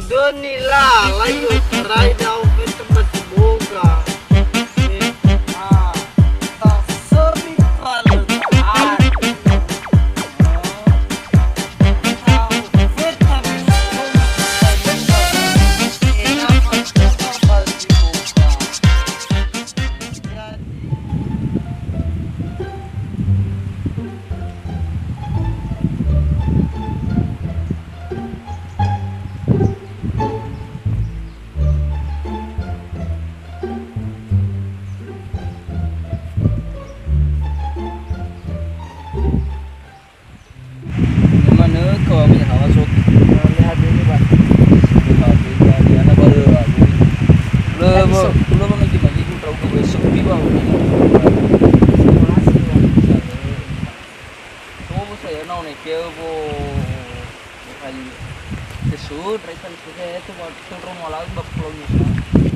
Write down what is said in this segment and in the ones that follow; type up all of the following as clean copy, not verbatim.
Udonila, layo taray daw ito masiboga. Tak sabi pala daan. Tao vitamin Mana kau punya hawa sok? lihat ini Pak. Dia nak baru aku. Lo magi ku tahu kau besok di bawah. Kamu saya nak nak kau bo kali kesud, raitan sudah itu buat turun malam bab pulau Nusa.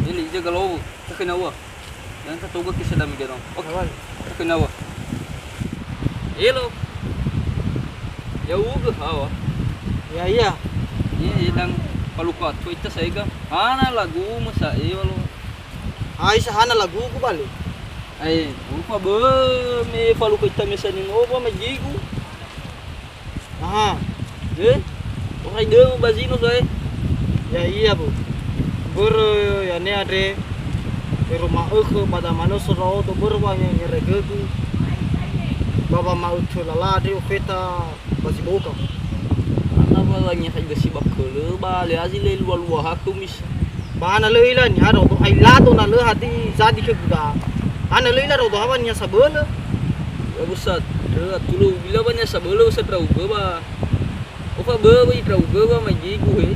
Ini je kalau terkena apa? Yang tertuga kisah dalam dia dong. Oke, terkena apa? Hello. Ya uga hawa. Ya iya. Iya yang palukat ko ita sa iga. Ana lagu mo sa iyo. Ay sahana lagu ko bali. Ay, upa ba me palukat ta mesa ni mo ba magigo. Aha. Okay de mo bazino sa Ya iya Bu. Buru ya ne ade. Pero mauko pada manusia ro to berwanya ngeregeku. Baba mau tulala de ofeta basi boka. Ana ba lang niya kay gasi bakolo ba liazi le luwa hakto mis. Bahana leila ni haro to ai lado na le hati zadi ke guda. Ana leila ro to hawan nya sabele. Ya busat. Tulu bila ba niya sa bolo sa trauga ba. O ka ba ba trauga ba magigo he.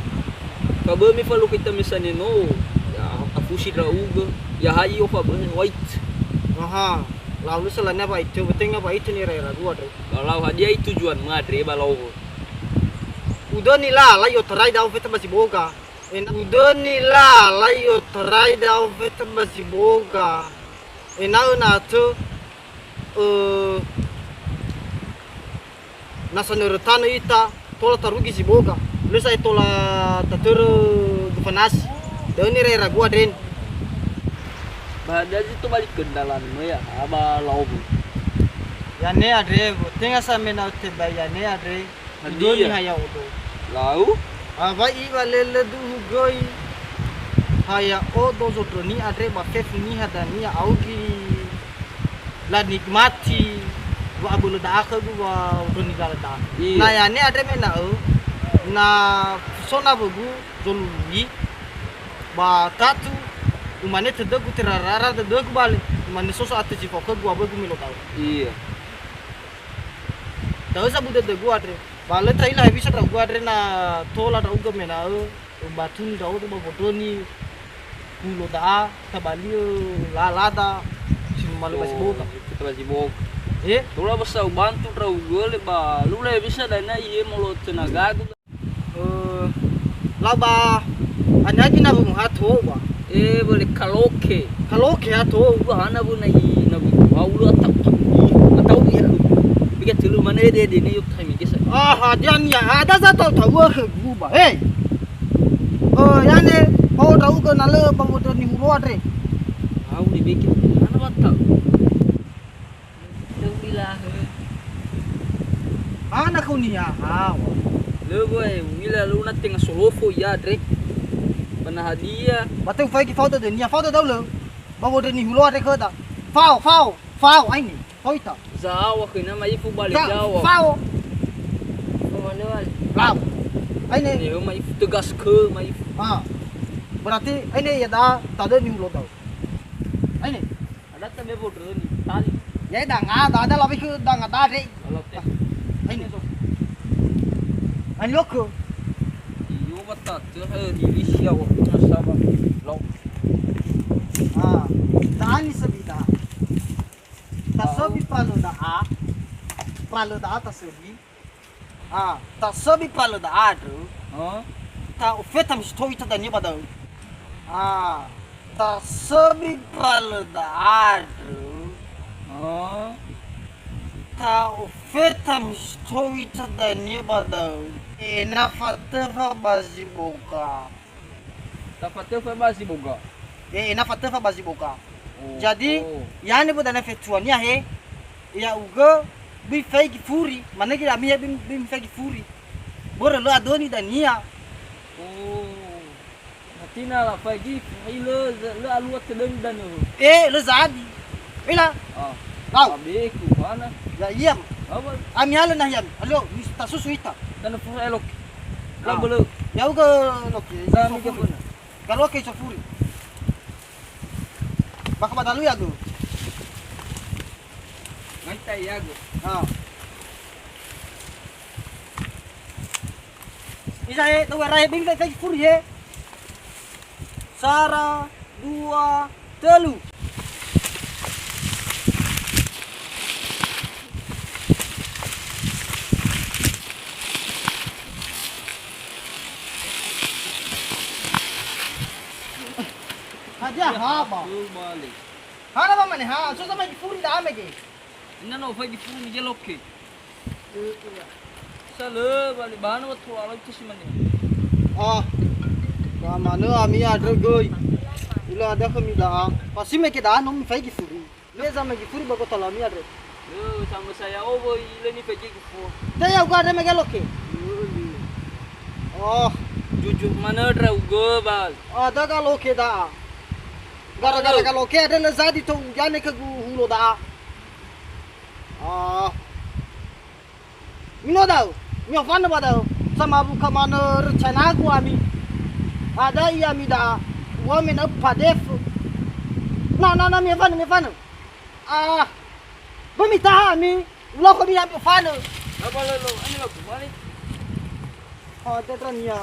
Ka ba mi palukat ta mesa ni no. Ya apusi trauga. Ya hayi o ka ba white. Aha. Lalu selainnya apa itu betulnya apa itu nih rera gua tuh. Kalau hadiah itu tujuan madre balau. Udah nih lah yo terai daun kita masih boga. Udah nih lah yo terai daun kita masih boga. Enau na tuh nasa nurutano ita tola tarugi si boga. Lu saya tola taturu gupanas. Dan nih rera gua den. Bahagia itu balik kendalan mo ya, aba laubu. Ya ne adre, tenga sa mena te ba ya ne adre. Doni haya odo. Lau? Aba I balele du goi. Haya odo zotoni adre ba fef ni hada ni augi. La nikmati wa abulu da aka gu wa doni dala da. Na ya ne adre mena na sona bugu zolui ba tatu umane tedegu terarara tedegu balik umane soso ate ci fokko gua ba gumilo tahu Iya. tahu sa bude de gua adre bale tai la bisa tahu gua adre na tola da uga mena batun da uga ba bodoni kulo da tabali la lada sin malu basi boga Kita basi bog. Tula basa bantu trau gole ba lu le bisa dana iye molo tenaga gu. laba anyaki na bu hatho ba Boleh kaloke hatho gua hana bu na lu atau ya bigat dulu mana dia ni yuk kami kisah. hadian ya ada satu tahu ke ba yani mau tahu ke nale pamudra ni hulu adre Aku dibikin mana bata. Lu bilang ana kau ni ya lu boy bila lu nak tengah solofo ya Drake. Pana hadiah. bateu fai ki foto de ni foto dau le pamudra ni hulu adre ke ta fau ai ni toita Zawa kena mai fu balik Jawa. fau Mana wal? lau ai ni Ni mai tegas ke mai. berarti ini ya da tade ni hulu tau ini Ada tabe bodoh ni tali. ya da ada lebih ke da ngata adre Kalau teh. ini ani loko Iyo bata tu di siaw na sama. Law. Daan sa bida. Tasobi palo da tasobi. Tasobi palo da ado. Ta ofeta mistoi ta dani badau. Tasobi palo da ado. Ta ofeta mistoi ta dani badau. Ena fateva bazi boka. Dapat teu fa basi boga. ina fata fa bazi boka. Oh, Jadi oh. yani boda na fetuania he ya ugo bi fake furi mana kira mi bi fake furi. Bora lo adoni dania. Oh. Natina la pagi ile le aluat sedang dan yo. Lo zadi. Ila Ah. kau Abi ku mana? ya iyam. Apa? Ami ala na yam. Alo, ta susu ita. Tan fu elok. La Ah. bolu. Ya ugo loke. Sami ke pun. Kalau ke furi. Baka badalu ya go. Ngai tai yago. Ah. Isa he, tu rai bing fake furi he. Sara, dua, telu. Aja ha ba. Tu balik. Ha na ba mane ha, so sa mai furi da amege. Inna no pagi fu ni jelok ke. Sale balik bahan wat tu alok tu simane. Ah. Ka mana ami adre goi. Ila ada kami da. Pasi me ke da no mi fake furi. Le za me furi ba ko tala mi adre. Yo sama saya ovo ile ni pagi fu. Da ya uga adre me geloke. Oh, Jujur mana dra ugo bal. ada kalau ke da. Gara-gara kalau ke ada lezadi tu jane ke hulo da. Ah. Mino da. Mio fana ba da. Sama buka mana rencana aku ami. Ada iya mi da. Wa mi na padef. Na mi fana. Ah. Bumi ta mi. Lo ko mi ami fana. Apa lo ani lo balik. Oh, tetrania.